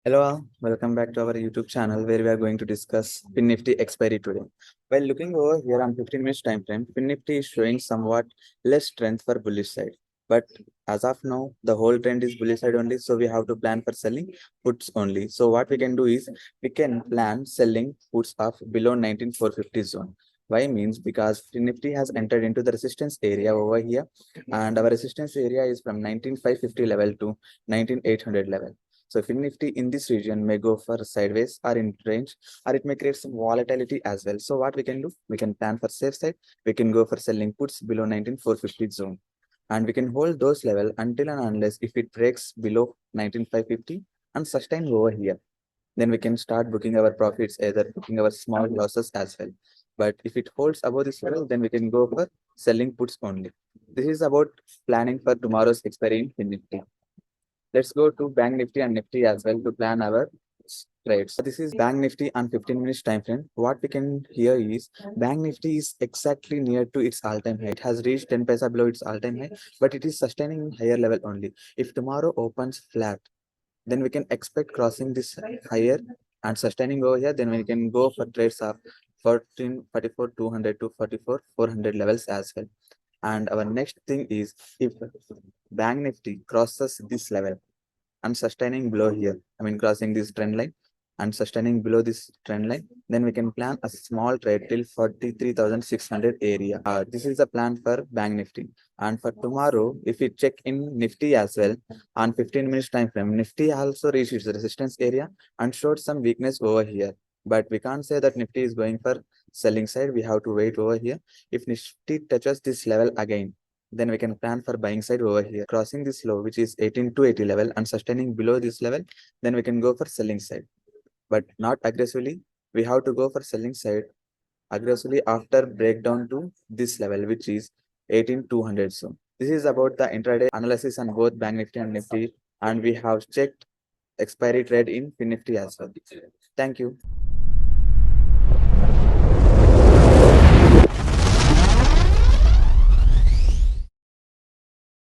Hello, all. Welcome back to our YouTube channel where we are going to discuss FinNifty Expiry today. While looking over here on 15 minutes time frame, FinNifty is showing somewhat less strength for bullish side. But as of now, the whole trend is bullish side only, so we have to plan for selling puts only. So what we can do is we can plan selling puts of below 19450 zone. Why means because FinNifty has entered into the resistance area over here, and our resistance area is from 19550 level to 19800 level. So Fin Nifty in this region may go for sideways or in range, or it may create some volatility as well. So what we can do, we can plan for safe side. We can go for selling puts below 19450 zone, and we can hold those level until and unless if it breaks below 19550 and sustain over here. Then we can start booking our profits, either booking our small losses as well. But if it holds above this level, then we can go for selling puts only. This is about planning for tomorrow's expiry in Fin Nifty. Let's go to Bank Nifty and Nifty as well to plan our trades. This is Bank Nifty on 15 minutes time frame. What we can hear is Bank Nifty is exactly near to its all-time high. It has reached 10 paisa below its all-time high, but it is sustaining higher level only. If tomorrow opens flat, then we can expect crossing this higher and sustaining over here. Then we can go for trades of 200 to 400 levels as well. And our next thing is if Bank Nifty crosses this level and sustaining below here, I mean crossing this trend line and sustaining below this trend line, then we can plan a small trade till 43,600 area. This is the plan for Bank Nifty. And for tomorrow, if we check in Nifty as well, on 15 minutes time frame, Nifty also reached its resistance area and showed some weakness over here. But we can't say that Nifty is going for selling side. We have to wait over here. If Nifty touches this level again, then we can plan for buying side over here. Crossing this low, which is 18 to 80 level and sustaining below this level, then we can go for selling side. But not aggressively. We have to go for selling side aggressively after breakdown to this level, which is 18200 zone. This is about the intraday analysis on both Bank Nifty and Nifty, and we have checked expiry trade in FinNifty as well. Thank you.